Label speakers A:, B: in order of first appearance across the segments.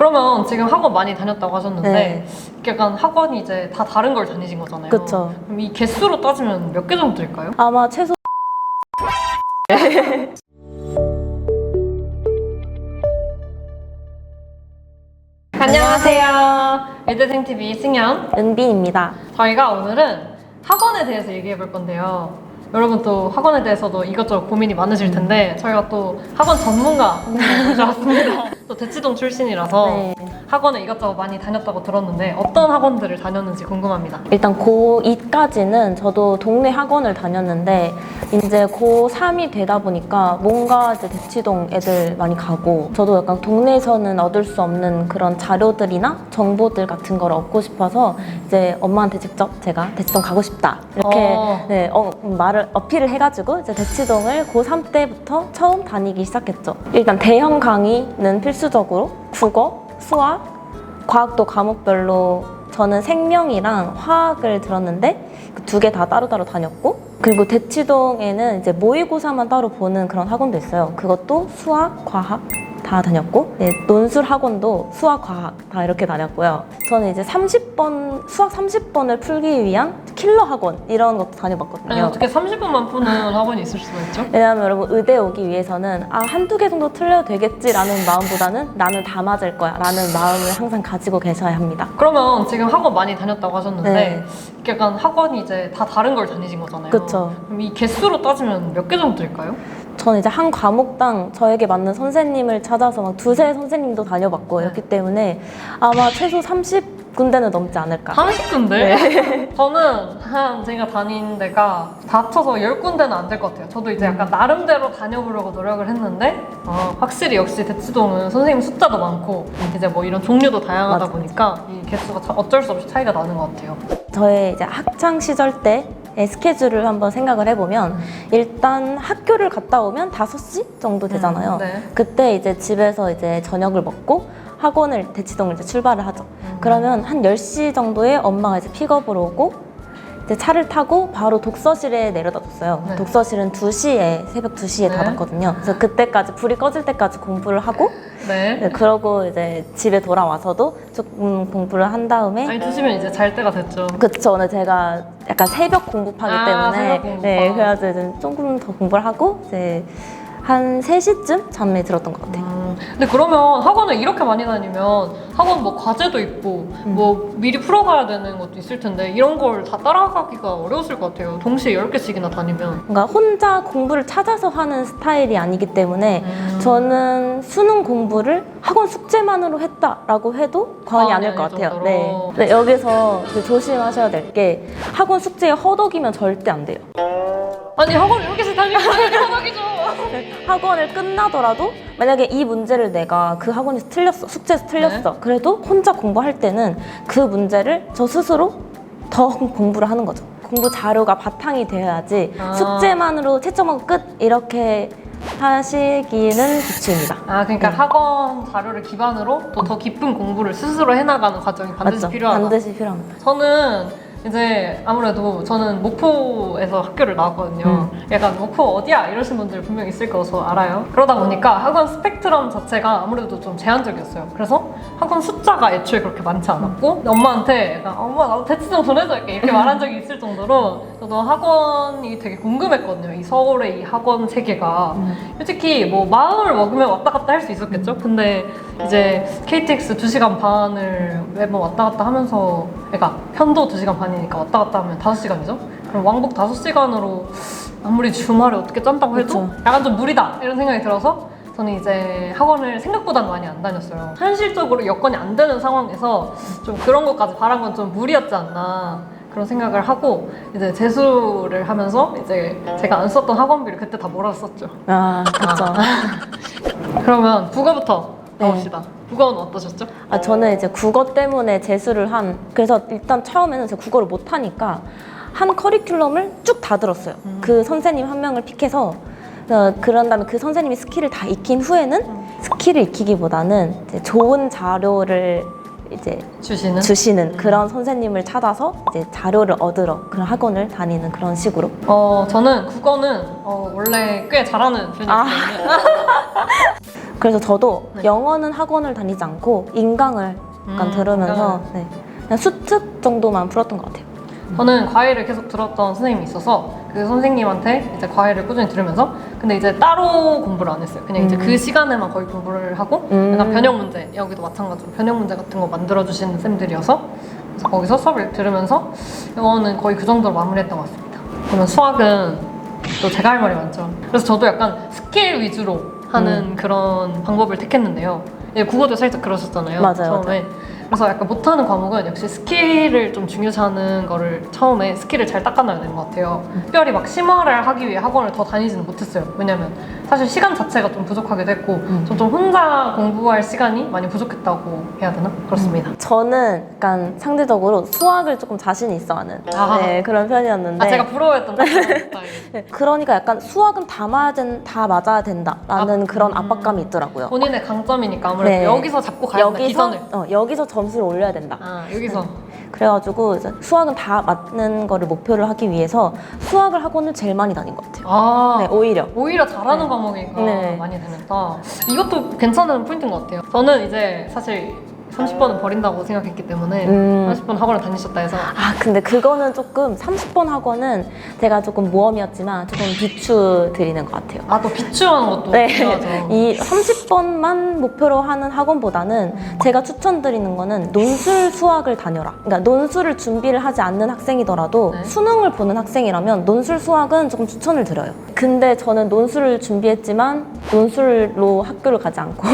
A: 그러면 지금 학원 많이 다녔다고 하셨는데
B: 네.
A: 약간 학원이 이제 다 다른 걸 다니신 거잖아요.
B: 그쵸.
A: 그럼 이 개수로 따지면 몇 개 정도 될까요?
B: 아마 최소
A: 안녕하세요. 에드생TV 승현.
B: 은빈입니다.
A: 저희가 오늘은 학원에 대해서 얘기해 볼 건데요. 여러분 또 학원에 대해서도 이것저것 고민이 많으실 텐데 저희가 또 학원 전문가 모셔왔습니다. 또 대치동 출신이라서
B: 네.
A: 학원에 이것저것 많이 다녔다고 들었는데 어떤 학원들을 다녔는지 궁금합니다.
B: 일단 고2까지는 저도 동네 학원을 다녔는데 이제 고3이 되다 보니까 뭔가 이제 대치동 애들 많이 가고 저도 약간 동네에서는 얻을 수 없는 그런 자료들이나 정보들 같은 걸 얻고 싶어서 이제 엄마한테 직접 제가 대치동 가고 싶다 이렇게 네, 말을 어필을 해가지고 이제 대치동을 고3 때부터 처음 다니기 시작했죠. 일단 대형 강의는 필수적으로 국어, 수학, 과학도 과목별로 저는 생명이랑 화학을 들었는데 그 두 개 다 따로따로 다녔고 그리고 대치동에는 이제 모의고사만 따로 보는 그런 학원도 있어요. 그것도 수학, 과학 다 다녔고 네, 논술 학원도 수학, 과학 다 이렇게 다녔고요. 저는 이제 수학 30번을 풀기 위한 킬러 학원 이런 것도 다녀봤거든요.
A: 아니, 어떻게 30분만 푸는 학원이 있을 수가 있죠?
B: 왜냐하면 여러분 의대 오기 위해서는 한두 개 정도 틀려도 되겠지라는 마음보다는 나는 다 맞을 거야 라는 마음을 항상 가지고 계셔야 합니다.
A: 그러면 지금 학원 많이 다녔다고 하셨는데
B: 네.
A: 약간 학원이 이제 다 다른 걸 다니신 거잖아요.
B: 그쵸.
A: 그럼 이 개수로 따지면 몇 개 정도 될까요?
B: 저는 이제 한 과목당 저에게 맞는 선생님을 찾아서 막 두세 선생님도 다녀봤고 이렇기 때문에 아마 최소 30군데는 넘지 않을까.
A: 30군데?
B: 네.
A: 저는 한 제가 다닌 데가 다 합쳐서 10군데는 안 될 것 같아요. 저도 이제 약간 나름대로 다녀보려고 노력을 했는데 확실히 역시 대치동은 선생님 숫자도 많고 이제 뭐 이런 종류도 다양하다
B: 맞아.
A: 보니까 이 개수가 어쩔 수 없이 차이가 나는 것 같아요.
B: 저의 이제 학창 시절 때의 스케줄을 한번 생각을 해보면 일단 학교를 갔다 오면 5시 정도 되잖아요.
A: 네.
B: 그때 이제 집에서 이제 저녁을 먹고 학원을 대치동을 이제 출발을 하죠. 그러면 한 10시 정도에 엄마가 이제 픽업으로 오고 이제 차를 타고 바로 독서실에 내려다 줬어요.
A: 네.
B: 독서실은 2시에 새벽 2시에
A: 네.
B: 닫았거든요. 그래서 그때까지 불이 꺼질 때까지 공부를 하고
A: 네.
B: 네, 그러고 이제 집에 돌아와서도 조금 공부를 한 다음에
A: 아니 드시면 이제 잘 때가 됐죠.
B: 그쵸. 오늘 제가 약간 새벽 공부파기 때문에
A: 새벽 공부파.
B: 네, 그래가지고 이제 조금 더 공부를 하고 이제 한 3시쯤 잠에 들었던 것 같아요.
A: 근데 그러면 학원을 이렇게 많이 다니면 학원 뭐 과제도 있고 뭐 미리 풀어가야 되는 것도 있을 텐데 이런 걸 다 따라가기가 어려웠을 것 같아요. 동시에 10개씩이나 다니면.
B: 뭔가 혼자 공부를 찾아서 하는 스타일이 아니기 때문에 저는 수능 공부를 학원 숙제만으로 했다라고 해도 과언이 아닐 것 같아요.
A: 정도로.
B: 네. 근데 여기서 이제 조심하셔야 될 게 학원 숙제에 허덕이면 절대 안 돼요.
A: 아니 학원 10개씩 다니면 당연히 허덕이죠.
B: 학원을 끝나더라도 만약에 이 문제를 내가 그 학원에서 틀렸어, 숙제에서 틀렸어. 그래도 혼자 공부할 때는 그 문제를 저 스스로 더 공부를 하는 거죠. 공부 자료가 바탕이 되어야지 숙제만으로 채점하고 끝 이렇게 하시기는 기추입니다.
A: 그러니까 학원 자료를 기반으로 또 더 깊은 공부를 스스로 해나가는 과정이 반드시
B: 맞죠?
A: 필요하다.
B: 반드시 필요합니다.
A: 저는 이제 아무래도 저는 목포에서 학교를 나왔거든요. 약간 목포 어디야? 이러신 분들 분명 있을 거서 알아요. 그러다 보니까 학원 스펙트럼 자체가 아무래도 좀 제한적이었어요. 그래서 학원 숫자가 애초에 그렇게 많지 않았고 엄마한테 약간 엄마 나도 대치동 보내줘 이렇게 말한 적이 있을 정도로 저도 학원이 되게 궁금했거든요. 이 서울의 이 학원 세계가 솔직히 뭐 마음을 먹으면 왔다 갔다 할 수 있었겠죠? 근데 이제 KTX 2시간 반을 매번 왔다 갔다 하면서 그러니까 편도 2시간 반이니까 왔다 갔다 하면 5시간이죠? 그럼 왕복 5시간으로 아무리 주말에 어떻게 짠다고 해도
B: 그쵸.
A: 약간 좀 무리다 이런 생각이 들어서 저는 이제 학원을 생각보다는 많이 안 다녔어요. 현실적으로 여건이 안 되는 상황에서 좀 그런 것까지 바란 건 좀 무리였지 않나 그런 생각을 하고 이제 재수를 하면서 이제 제가 안 썼던 학원비를 그때 다 몰았었죠.
B: 그렇죠.
A: 그러면 국어부터
B: 네.
A: 가봅시다. 국어는 어떠셨죠?
B: 저는 이제 국어 때문에 재수를 그래서 일단 처음에는 제가 국어를 못 하니까 한 커리큘럼을 쭉 다 들었어요. 그 선생님 한 명을 픽해서 그런 다음에 그 선생님이 스킬을 다 익힌 후에는 스킬을 익히기보다는 이제 좋은 자료를 이제 주시는 그런 선생님을 찾아서 이제 자료를 얻으러 그런 학원을 다니는 그런 식으로.
A: 저는 국어는 원래 꽤 잘하는 편이거든요.
B: 그래서 저도
A: 네.
B: 영어는 학원을 다니지 않고 인강을 약간 들으면서 네, 그냥 수특 정도만 풀었던 것 같아요.
A: 저는 과외를 계속 들었던 선생님이 있어서 그 선생님한테 이제 과외를 꾸준히 들으면서 근데 이제 따로 공부를 안 했어요. 그냥 이제 그 시간에만 거의 공부를 하고 약간 변형 문제, 여기도 마찬가지로 변형 문제 같은 거 만들어주시는 쌤들이어서 그래서 거기서 수업을 들으면서 영어는 거의 그 정도로 마무리했던 것 같습니다. 그러면 수학은 또 제가 할 말이 많죠. 그래서 저도 약간 스킬 위주로 하는 그런 방법을 택했는데요. 예, 국어도 살짝 그러셨잖아요.
B: 맞아요,
A: 처음에. 그래서 약간 못하는 과목은 역시 스킬을 좀 중요시하는 거를 처음에 스킬을 잘 닦아놔야 되는 것 같아요. 특별히 막 심화를 하기 위해 학원을 더 다니지는 못했어요. 왜냐면 사실 시간 자체가 좀 부족하기도 했고 좀 혼자 공부할 시간이 많이 부족했다고 해야 되나? 그렇습니다.
B: 저는 약간 상대적으로 수학을 조금 자신 있어 하는 네, 그런 편이었는데
A: 제가 부러워했던 스타일.
B: 네, 그러니까 약간 수학은 다 맞아야 된다라는 그런 압박감이 있더라고요.
A: 본인의 강점이니까 아무래도
B: 네.
A: 여기서 잡고 가야 된다, 기선을.
B: 여기서 점수를 올려야 된다.
A: 여기서.
B: 그래가지고 이제 수학은 다 맞는 거를 목표를 하기 위해서 수학을 학원을 제일 많이 다닌 것 같아요. 네, 오히려.
A: 잘하는
B: 네.
A: 과목이니까
B: 네.
A: 많이 되는다. 이것도 괜찮은 포인트인 것 같아요. 저는 이제 사실 30번은 버린다고 생각했기 때문에 30번 학원을 다니셨다 해서
B: 근데 그거는 조금 30번 학원은 제가 조금 모험이었지만 조금 비추 드리는 것 같아요.
A: 또 비추하는 것도
B: 네.
A: 중요하죠.
B: 이 30번만 목표로 하는 학원보다는 제가 추천드리는 거는 논술 수학을 다녀라. 그러니까 논술을 준비를 하지 않는 학생이더라도
A: 네.
B: 수능을 보는 학생이라면 논술 수학은 조금 추천을 드려요. 근데 저는 논술을 준비했지만 논술로 학교를 가지 않고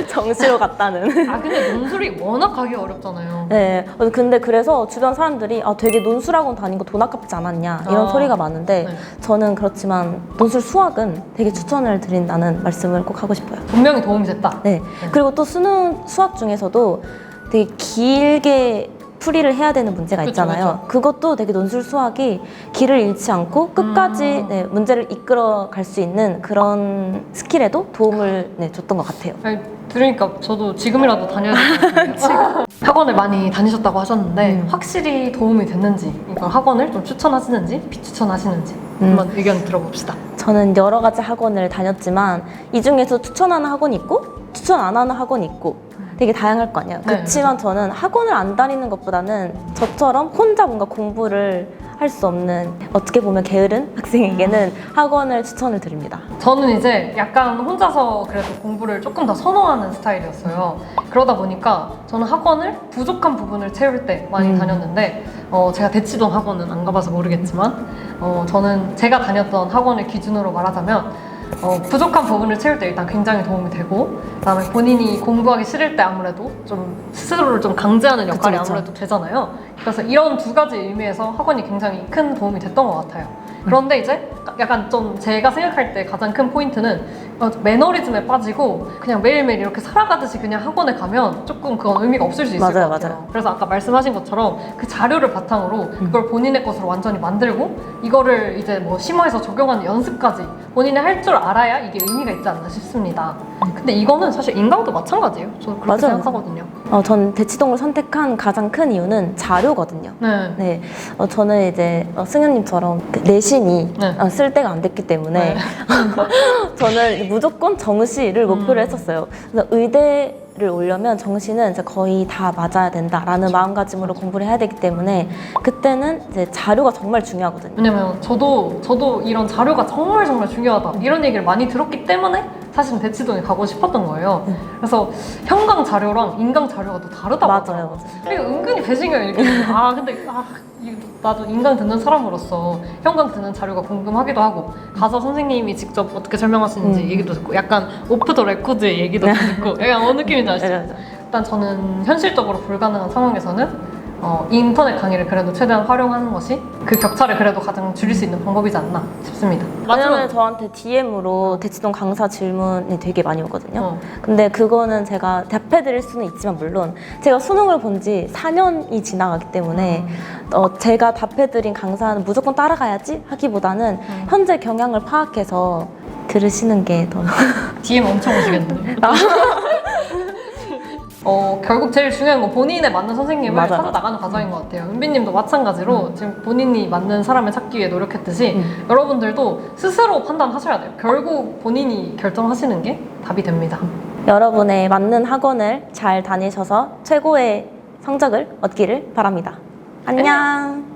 B: 정시로 갔다는.
A: 근데 논술이 워낙 가기 어렵잖아요.
B: 네. 근데 그래서 주변 사람들이 되게 논술학원 다닌 거 돈 아깝지 않았냐 이런 소리가 많은데
A: 네.
B: 저는 그렇지만 논술 수학은 되게 추천을 드린다는 말씀을 꼭 하고 싶어요.
A: 분명히 도움이 됐다.
B: 네. 그리고 또 수학 중에서도 되게 길게 풀이를 해야 되는 문제가
A: 그쵸,
B: 있잖아요. 그것도 되게 논술 수학이 길을 잃지 않고 끝까지 네, 문제를 이끌어 갈 수 있는 그런 스킬에도 도움을 줬던 것 같아요.
A: 아니, 들으니까 저도 지금이라도 다녀야 될 것 같아요. 학원을 많이 다니셨다고 하셨는데 확실히 도움이 됐는지 이거 학원을 좀 추천하시는지 비추천하시는지 한번 의견 들어봅시다.
B: 저는 여러 가지 학원을 다녔지만 이 중에서 추천하는 학원이 있고 추천 안 하는 학원이 있고 되게 다양할 거 아니에요.
A: 네,
B: 그렇지만 저는 학원을 안 다니는 것보다는 저처럼 혼자 뭔가 공부를 할 수 없는 어떻게 보면 게으른 학생에게는 학원을 추천을 드립니다.
A: 저는 이제 약간 혼자서 그래도 공부를 조금 더 선호하는 스타일이었어요. 그러다 보니까 저는 학원을 부족한 부분을 채울 때 많이 다녔는데 제가 대치동 학원은 안 가봐서 모르겠지만 저는 제가 다녔던 학원을 기준으로 말하자면 부족한 부분을 채울 때 일단 굉장히 도움이 되고 그다음에 본인이 공부하기 싫을 때 아무래도 좀 스스로를 좀 강제하는 역할이
B: 그쵸.
A: 아무래도 되잖아요. 그래서 이런 두 가지 의미에서 학원이 굉장히 큰 도움이 됐던 것 같아요. 그런데 이제 약간 좀 제가 생각할 때 가장 큰 포인트는 매너리즘에 빠지고 그냥 매일매일 이렇게 살아가듯이 그냥 학원에 가면 조금 그건 의미가 없을 수 있을
B: 맞아요,
A: 것 같아요.
B: 맞아요.
A: 그래서 아까 말씀하신 것처럼 그 자료를 바탕으로 그걸 본인의 것으로 완전히 만들고 이거를 이제 뭐 심화해서 적용하는 연습까지 본인이 할 줄 알아야 이게 의미가 있지 않나 싶습니다. 근데 이거는 사실 인강도 마찬가지예요. 저는 그렇게
B: 맞아요.
A: 생각하거든요.
B: 전 대치동을 선택한 가장 큰 이유는 자료거든요.
A: 네.
B: 네, 저는 이제 승현님처럼 그 내신이
A: 네.
B: 쓸 데가 안 됐기 때문에
A: 네.
B: 저는 무조건 정시를 목표로 했었어요. 그래서 의대를 오려면 정시는 이제 거의 다 맞아야 된다라는 마음가짐으로 공부를 해야 되기 때문에 그때는 이제 자료가 정말 중요하거든요.
A: 왜냐면 저도 이런 자료가 정말 중요하다 이런 얘기를 많이 들었기 때문에 사실은 대치동에 가고 싶었던 거예요. 그래서 현강 자료랑 인강 자료가 또 다르다고
B: 맞아요,
A: 하더라고요.
B: 맞아요.
A: 그리고 은근히 배신감이 이렇게 근데 나도 인강 듣는 사람으로서 현강 듣는 자료가 궁금하기도 하고 가서 선생님이 직접 어떻게 설명하시는지 얘기도 듣고 약간 오프 더 레코드의 얘기도 듣고 약간 어느 느낌인지 아시죠?
B: 네, 맞아요.
A: 일단 저는 현실적으로 불가능한 상황에서는 인터넷 강의를 그래도 최대한 활용하는 것이 그 격차를 그래도 가장 줄일 수 있는 방법이지 않나 싶습니다.
B: 왜냐면 저한테 DM으로 대치동 강사 질문이 되게 많이 오거든요.
A: 어.
B: 근데 그거는 제가 답해드릴 수는 있지만 물론 제가 수능을 본 지 4년이 지나가기 때문에 제가 답해드린 강사는 무조건 따라가야지 하기보다는 현재 경향을 파악해서 들으시는 게 더
A: DM 엄청 오시겠는데. 결국 제일 중요한 건 본인에 맞는 선생님을
B: 맞아,
A: 찾아
B: 맞아.
A: 나가는 과정인 것 같아요. 은비님도 마찬가지로 지금 본인이 맞는 사람을 찾기 위해 노력했듯이 여러분들도 스스로 판단하셔야 돼요. 결국 본인이 결정하시는 게 답이 됩니다.
B: 여러분의 맞는 학원을 잘 다니셔서 최고의 성적을 얻기를 바랍니다. 안녕.